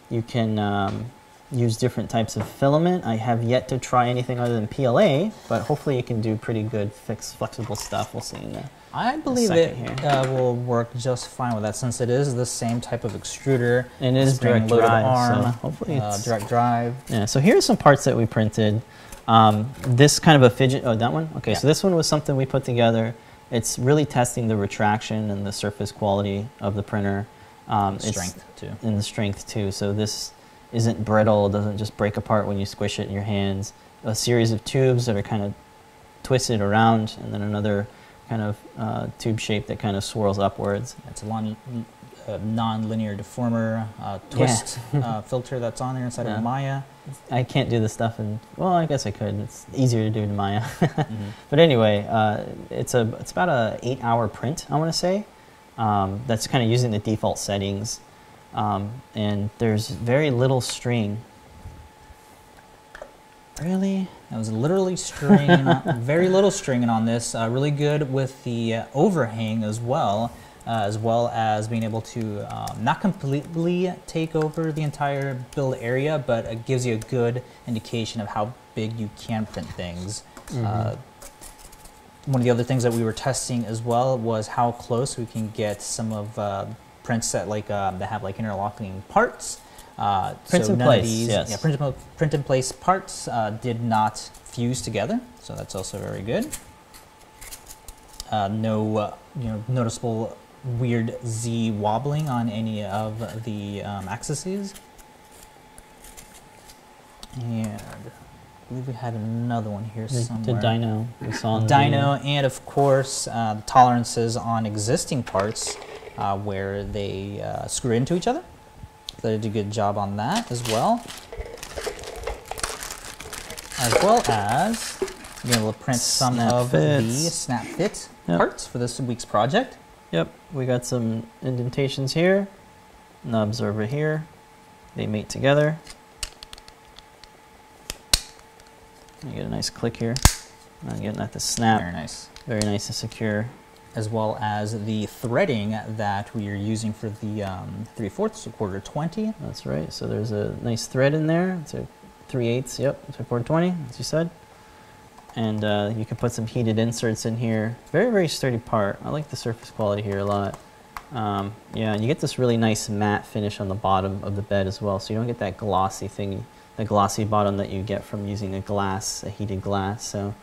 You can use different types of filament. I have yet to try anything other than PLA, but hopefully you can do pretty good flexible stuff. We'll see in there. I believe it will work just fine with that, since it is the same type of extruder. And it is direct drive, arm, so hopefully it's direct drive. Yeah, so here's some parts that we printed. This kind of a fidget, that one? Okay, so this one was something we put together. It's really testing the retraction and the surface quality of the printer. Strength too. And the strength too, so this isn't brittle, it doesn't just break apart when you squish it in your hands. A series of tubes that are kind of twisted around, and then another kind of tube shape that kind of swirls upwards. It's a non-linear deformer twist filter that's on there inside of Maya. I can't do this stuff in, well, I guess I could. It's easier to do in Maya. But anyway, it's about a 8-hour print, I want to say. That's kind of using the default settings. And there's very little string. Really? That was literally string, very little stringing on this. Really good with the overhang as well as being able to not completely take over the entire build area, but it gives you a good indication of how big you can print things. One of the other things that we were testing as well was how close we can get some of prints that that have interlocking parts. Print in place, yes. Yeah, print in place parts did not fuse together, so that's also very good. No, noticeable weird Z wobbling on any of the axes. And I believe we had another one here somewhere. The dyno. We saw on the dyno, and of course the tolerances on existing parts where they screw into each other. They did a good job on that as well. As well as being able to print some of the snap fit parts for this week's project. Yep, we got some indentations here, nubs over here. They mate together. You get a nice click here. I'm getting at the snap. Very nice. Very nice and secure. As well as the threading that we are using for the 3/4 quarter 20. That's right. So there's a nice thread in there. It's a 3/8. Yep, it's a quarter 20, as you said. And you can put some heated inserts in here. Very, very sturdy part. I like the surface quality here a lot. Yeah, and you get this really nice matte finish on the bottom of the bed as well. So you don't get that glossy thing, the glossy bottom that you get from using a heated glass. So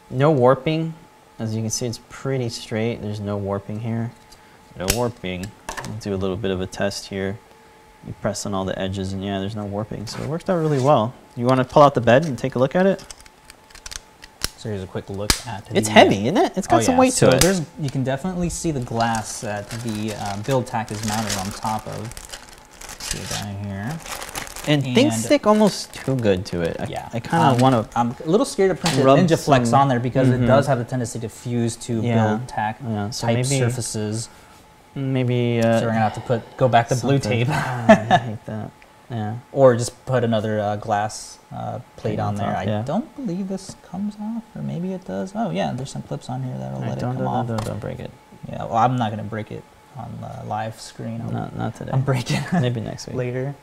no warping. As you can see, it's pretty straight. There's no warping here. No warping. I'll do a little bit of a test here. You press on all the edges, and yeah, there's no warping. So it worked out really well. You want to pull out the bed and take a look at it? So here's a quick look at It's heavy, isn't it? It's got some weight to it. You can definitely see the glass that the build tack is mounted on top of. See it down here. And things stick almost too good to it. Yeah. I kind of want to. I'm a little scared to print Ninja Flex on there because it does have the tendency to fuse to build tack type surfaces. Maybe. So we're gonna have to go back to blue tape. I hate that. Yeah. Or just put another glass plate on there. I don't believe this comes off, or maybe it does. Oh yeah, there's some clips on here that'll let it come off. Don't break it. Yeah. Well, I'm not gonna break it. on the live screen. Not today. I'm breaking Maybe next week. later.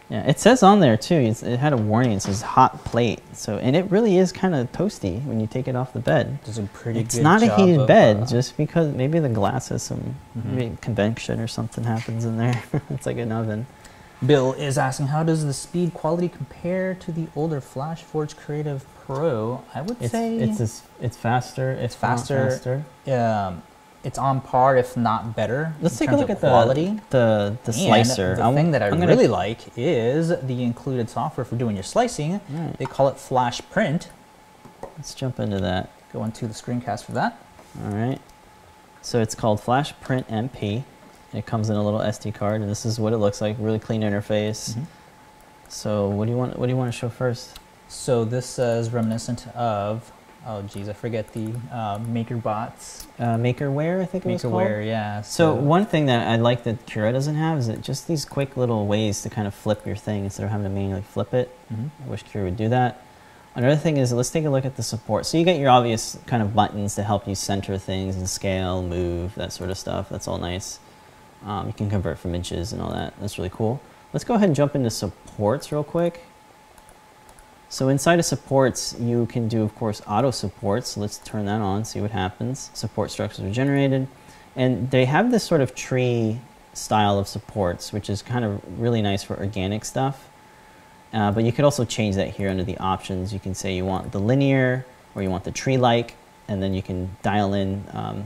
Yeah, it says on there too. It had a warning. It says hot plate. So, and it really is kind of toasty when you take it off the bed. Does a pretty It's good not job a heated of, bed, just because maybe the glass has some Mhm. maybe convection or something happens in there. It's like an oven. Bill is asking, how does the speed quality compare to the older Flashforge Creative Pro? I would say It's faster. it's faster. It's on par, if not better. Let's in take a terms look of at quality. the slicer. The thing that I really like is the included software for doing your slicing. Right. They call it Flash Print. Let's jump into that. Go into the screencast for that. All right. So it's called Flash Print MP. It comes in a little SD card, and this is what it looks like. Really clean interface. Mm-hmm. So what do you want? What do you want to show first? So this is reminiscent of, oh geez, I forget the MakerBots. Makerware, I think it was called. Makerware, yeah. So one thing that I like that Cricut doesn't have is that just these quick little ways to kind of flip your thing instead of having to manually flip it. Mm-hmm. I wish Cricut would do that. Another thing is, let's take a look at the support. So you get your obvious kind of buttons to help you center things and scale, move, that sort of stuff. That's all nice. You can convert from inches and all that. That's really cool. Let's go ahead and jump into supports real quick. So inside of supports, you can do, of course, auto supports. So let's turn that on, see what happens. Support structures are generated. And they have this sort of tree style of supports, which is kind of really nice for organic stuff. But you could also change that here under the options. You can say you want the linear or you want the tree-like, and then you can dial in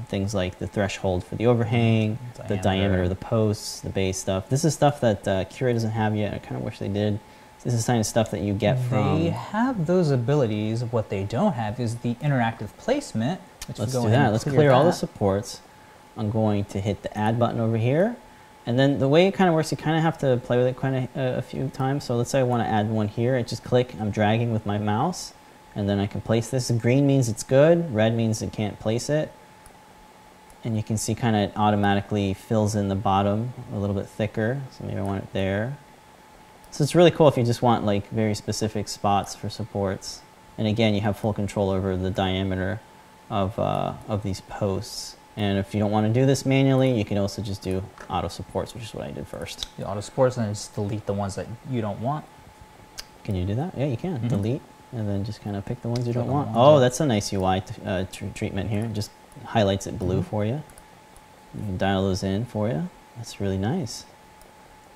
things like the threshold for the overhang, the diameter of the posts, the base stuff. This is stuff that Cricut doesn't have yet. I kind of wish they did. This is the kind of stuff that you get from... They have those abilities. What they don't have is the interactive placement. Let's do that. Let's clear all the supports. I'm going to hit the add button over here. And then the way it kind of works, you kind of have to play with it quite a few times. So let's say I want to add one here. I just click, I'm dragging with my mouse, and then I can place this. Green means it's good, red means it can't place it. And you can see kind of automatically fills in the bottom a little bit thicker. So maybe I want it there. So it's really cool if you just want like very specific spots for supports. And again, you have full control over the diameter of these posts. And if you don't want to do this manually, you can also just do auto supports, which is what I did first. The auto supports, and then just delete the ones that you don't want. Can you do that? Yeah, you can. Mm-hmm. Delete, and then just kind of pick the ones you don't want. Oh, that's a nice UI treatment here. It just highlights it blue for you. You can dial those in for you. That's really nice.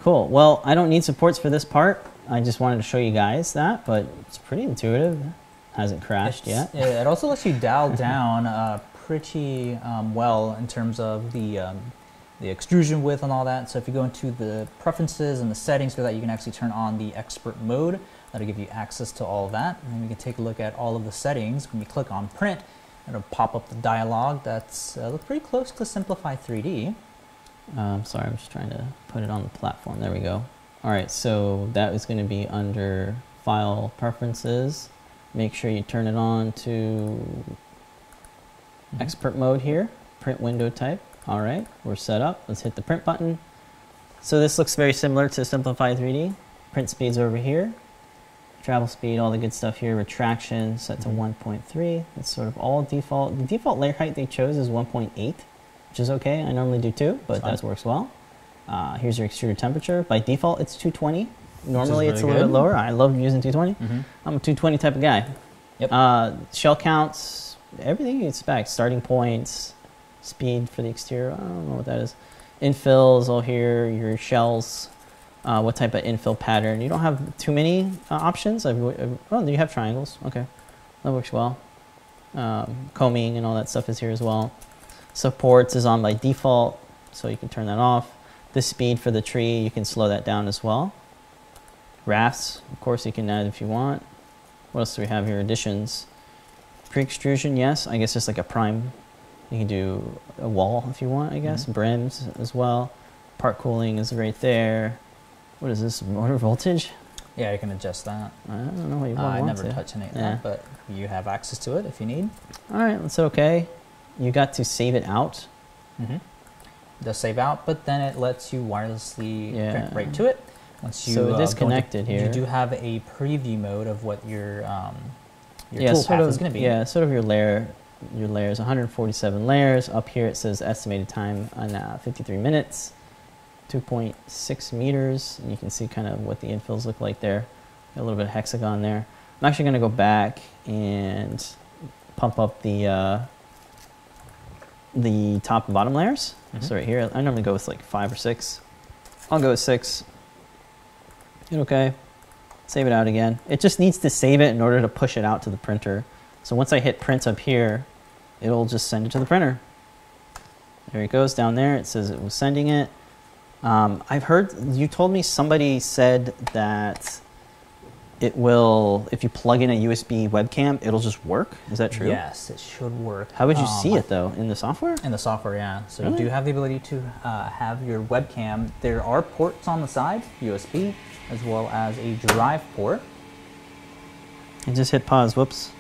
Cool. Well, I don't need supports for this part. I just wanted to show you guys that, but it's pretty intuitive. Hasn't crashed yet. It also lets you dial down pretty well in terms of the extrusion width and all that. So if you go into the preferences and the settings for that, you can actually turn on the expert mode. That'll give you access to all of that. And then we can take a look at all of the settings. When you click on print, it'll pop up the dialog that's look pretty close to Simplify 3D. Sorry, I'm just trying to put it on the platform. There we go. All right, so that is going to be under File Preferences. Make sure you turn it on to Expert mode here, print window type. All right, we're set up. Let's hit the print button. So this looks very similar to Simplify 3D. Print speed's over here. Travel speed, all the good stuff here. Retraction set to 1.3. That's sort of all default. The default layer height they chose is 1.8, which is okay. I normally do 2, but that works well. Here's your extruder temperature. By default, it's 220. Normally it's a little bit lower. I love using 220. I'm a 220 type of guy. Yep. Shell counts, everything you expect. Starting points, speed for the exterior. I don't know what that is. Infills all here, your shells, what type of infill pattern. You don't have too many options. Oh, you have triangles. Okay, that works well. Combing and all that stuff is here as well. Supports is on by default, so you can turn that off. The speed for the tree, you can slow that down as well. Rafts, of course, you can add if you want. What else do we have here? Additions. Pre-extrusion, yes. I guess just like a prime. You can do a wall if you want, I guess. Brims as well. Part cooling is right there. What is this, motor voltage? Yeah, you can adjust that. I don't know what you want I to. never touch any of that, but you have access to it if you need. All right, that's okay. You got to save it out. It does save out, but then it lets you wirelessly print right to it. Once you so it is connected here. You do have a preview mode of what your toolpath is going to be. Yeah, sort of your layer your layers, 147 layers. Up here it says estimated time on 53 minutes, 2.6 meters. And you can see kind of what the infills look like there. Got a little bit of hexagon there. I'm actually going to go back and pump up the top and bottom layers. So right here, I normally go with like 5 or 6. I'll go with 6. Hit OK. Save it out again. It just needs to save it in order to push it out to the printer. So once I hit print up here, it'll just send it to the printer. There it goes down there. It says it was sending it. I've heard, you told me somebody said that it will, if you plug in a USB webcam, it'll just work. Is that true? Yes, it should work. How would you see it though? In the software? In the software, yeah. So Really? you do have the ability to have your webcam. There are ports on the side, USB, as well as a drive port. I just hit pause. Whoops.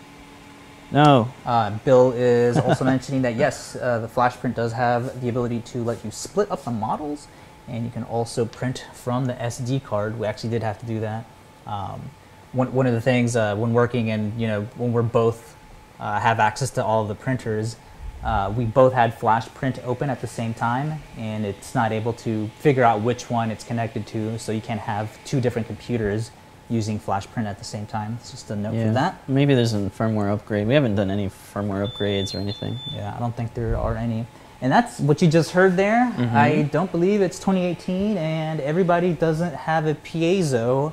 No. Bill is also mentioning that yes, the Flash print does have the ability to let you split up the models, and you can also print from the SD card. We actually did have to do that. One of the things when working and when we're both have access to all of the printers, we both had Flash print open at the same time, and it's not able to figure out which one it's connected to, so you can't have 2 different computers using Flash print at the same time. It's just a note for that. Maybe there's a firmware upgrade. We haven't done any firmware upgrades or anything. Yeah, I don't think there are any. And that's what you just heard there. I don't believe it's 2018, and everybody doesn't have a piezo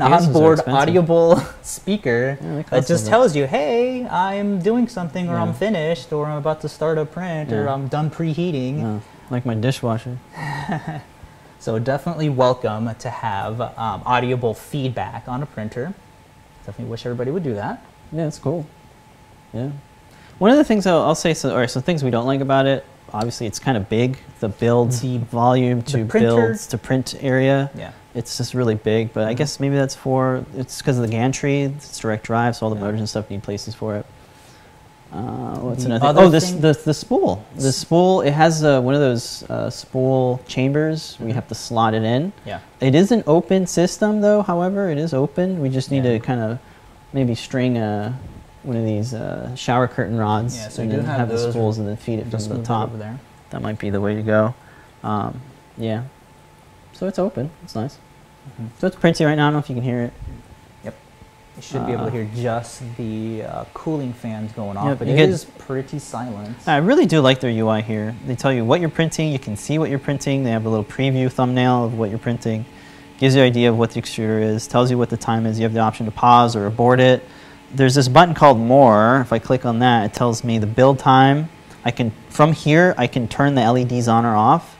onboard audible speaker that just tells you, hey, I'm doing something, or I'm finished, or I'm about to start a print, or I'm done preheating. Like my dishwasher. So definitely welcome to have audible feedback on a printer. Definitely wish everybody would do that. Yeah, it's cool. Yeah. One of the things I'll say, some things we don't like about it, obviously it's kind of big. The build volume to build to print area. Yeah. It's just really big, but I guess maybe that's it's because of the gantry. It's direct drive, so all the motors and stuff need places for it. What's another thing? Oh, the spool. The spool, it has one of those spool chambers where you have to slot it in. Yeah. It is an open system though, however, it is open. We just need to kind of maybe string one of these shower curtain rods and then have the spools and then feed it from the top. Over there. That might be the way to go. Yeah. So it's open. It's nice. So it's printing right now. I don't know if you can hear it. Yep. You should be able to hear just the cooling fans going off, but it is pretty silent. I really do like their UI here. They tell you what you're printing. You can see what you're printing. They have a little preview thumbnail of what you're printing. Gives you an idea of what the extruder is. Tells you what the time is. You have the option to pause or abort it. There's this button called More. If I click on that, it tells me the build time. From here, I can turn the LEDs on or off.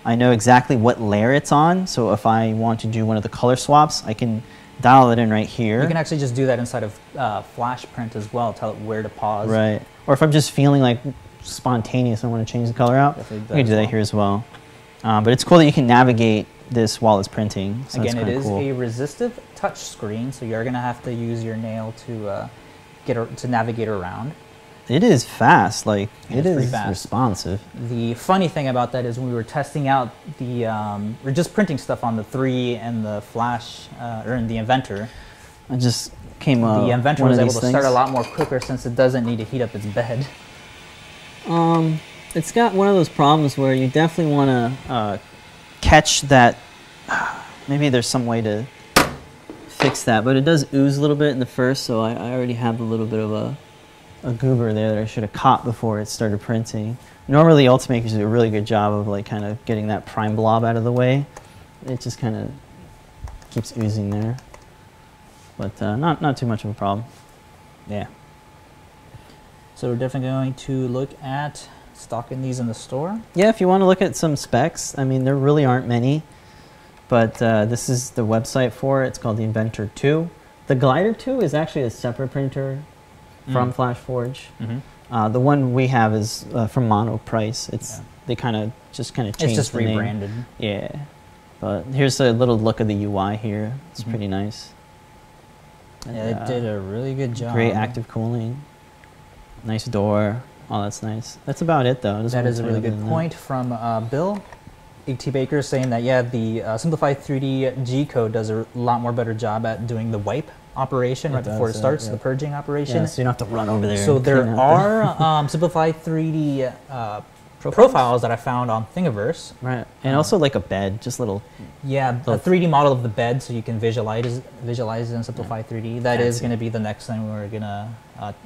I know exactly what layer it's on, so if I want to do one of the color swaps, I can dial it in right here. You can actually just do that inside of Flash Print as well, tell it where to pause. Right. Or if I'm just feeling like spontaneous and I want to change the color out, you can do that here as well. But it's cool that you can navigate this while it's printing. So again, it is a resistive touch screen, so you're going to have to use your nail to navigate around. It is fast, like it is responsive. The funny thing about that is when we were testing out we're just printing stuff on the 3 and the Flash, or in the Inventor. I just came up. The Inventor was able to start a lot more quicker since it doesn't need to heat up its bed. It's got one of those problems where you definitely want to catch that. Maybe there's some way to fix that, but it does ooze a little bit in the first, so I already have a little bit of a goober there that I should have caught before it started printing. Normally Ultimakers do a really good job of like kind of getting that prime blob out of the way. It just kind of keeps oozing there, but not too much of a problem. Yeah. So we're definitely going to look at stocking these in the store. Yeah, if you want to look at some specs, I mean there really aren't many, but this is the website for it. It's called the Inventor II. The Glider 2 is actually a separate printer from Flashforge. The one we have is from Monoprice. They just kind of changed. It's just the rebranded. Name. Yeah, but here's a little look of the UI here. It's pretty nice. Yeah, it did a really good job. Great active cooling. Nice door. Oh, that's nice. That's about it though. That is a really good point from Bill. Ultimaker saying that, yeah, the Simplified 3D G code does a lot more better job at doing the wipe operation right before it starts, the purging operation. Yeah, so you don't have to run over there. So there are Simplified 3D profiles that I found on Thingiverse. Right, and also like a bed, just little. Yeah, a 3D model of the bed, so you can visualize it in Simplified 3D. That is going to be the next thing we're going to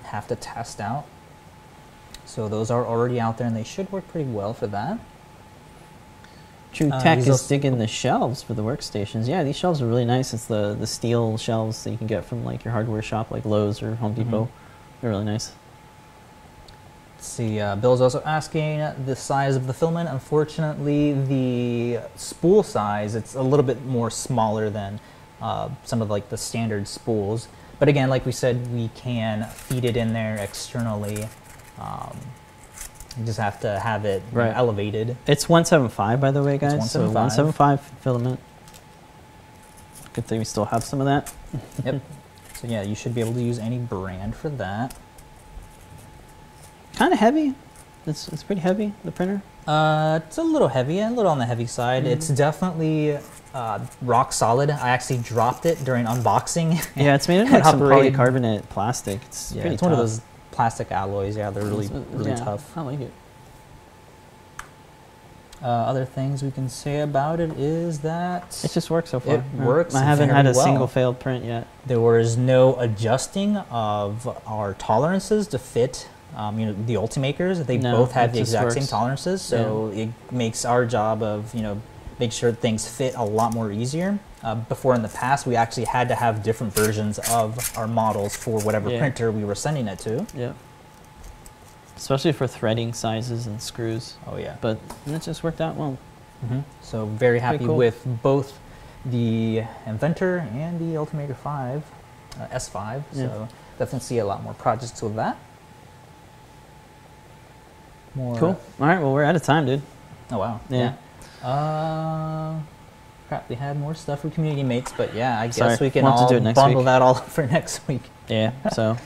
have to test out. So those are already out there, and they should work pretty well for that. True Tech is digging the shelves for the workstations. Yeah, these shelves are really nice. It's the steel shelves that you can get from like your hardware shop, like Lowe's or Home Depot. They're really nice. Let's see, Bill's also asking the size of the filament. Unfortunately, the spool size, it's a little bit more smaller than some of like the standard spools. But again, like we said, we can feed it in there externally. You just have to have it elevated. It's 175, by the way, guys. It's 175. So 175 filament. Good thing we still have some of that. Yep. So yeah, you should be able to use any brand for that. Kind of heavy. It's pretty heavy, the printer. It's a little heavy, a little on the heavy side. It's definitely rock solid. I actually dropped it during unboxing. Yeah, it's made of like some polycarbonate plastic. It's pretty it's one of those plastic alloys. Yeah, they're really tough. I like it. Other things we can say about it is that it just works so far. It works. I haven't had a single failed print yet. There was no adjusting of our tolerances to fit. You know, the Ultimakers, they both have the exact same tolerances, so it makes our job of, you know, make sure things fit a lot more easier. Before in the past, we actually had to have different versions of our models for whatever printer we were sending it to. Yeah. Especially for threading sizes and screws. Oh yeah. But it just worked out well. So very happy with both the Inventor and the Ultimaker 5, S5. So definitely see a lot more projects with that. Cool. All right, well, we're out of time, dude. Oh, wow. Yeah. Crap, we had more stuff for community mates, but yeah, I guess we can all bundle that all for next week. Yeah, so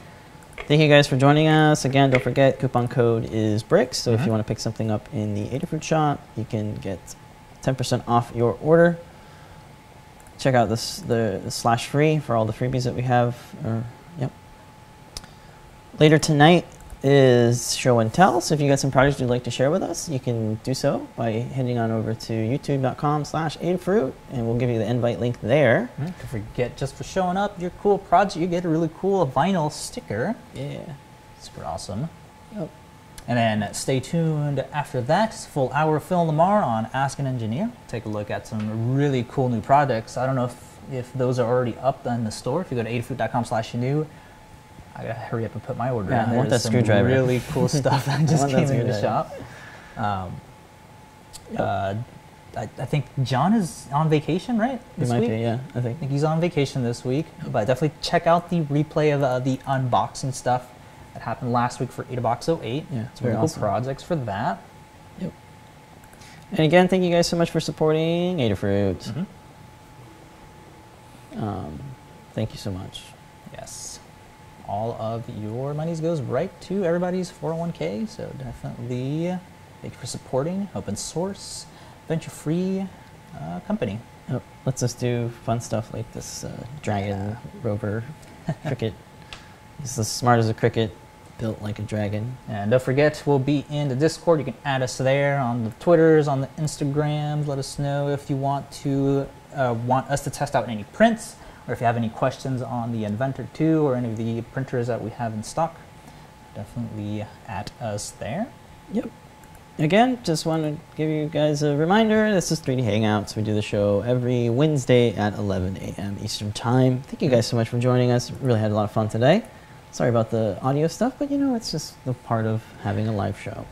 thank you guys for joining us. Again, don't forget, coupon code is BRICS, so if you want to pick something up in the Adafruit shop, you can get 10% off your order. Check out the /free for all the freebies that we have. Later tonight is show and tell, so if you got some projects you'd like to share with us, you can do so by heading on over to youtube.com/Adafruit, and we'll give you the invite link there. Don't forget, just for showing up your cool project, you get a really cool vinyl sticker. Yeah. Super awesome. Yep. And then stay tuned after that. It's a full hour of Phil Lamar on Ask an Engineer. Take a look at some really cool new projects. I don't know if those are already up in the store. If you go to adafruit.com/new, I gotta hurry up and put my order in. I want that screwdriver. Really cool stuff that just came in the shop. I think John is on vacation, right? This week? Yeah, I think he's on vacation this week. But definitely check out the replay of the unboxing stuff that happened last week for Adabox 08. Yeah, it's very cool projects for that. Yep. And again, thank you guys so much for supporting Adafruit. Thank you so much. Yes. All of your monies goes right to everybody's 401k, so definitely thank you for supporting open source, venture-free company. Yep. Let's just do fun stuff like this dragon rover Crickit. He's as smart as a Crickit, built like a dragon. And don't forget, we'll be in the Discord. You can add us there on the Twitters, on the Instagrams. Let us know if you want us to test out any prints, or if you have any questions on the Inventor 2 or any of the printers that we have in stock. Definitely at us there. Yep. Again, just want to give you guys a reminder, this is 3D Hangouts. We do the show every Wednesday at 11 a.m. Eastern Time. Thank you guys so much for joining us. Really had a lot of fun today. Sorry about the audio stuff, but you know, it's just the part of having a live show.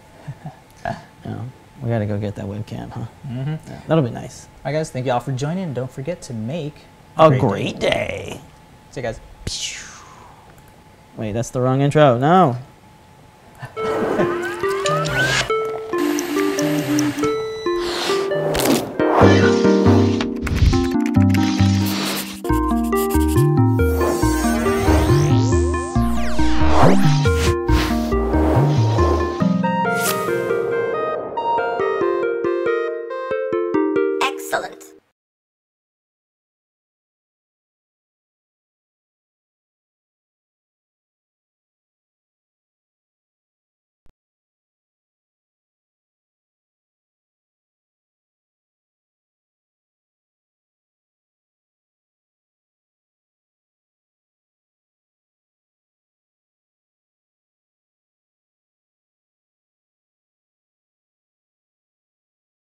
We got to go get that webcam, huh? Yeah, that'll be nice. All right, guys, thank you all for joining. Don't forget to make a great day. See you guys. Wait, that's the wrong intro. No.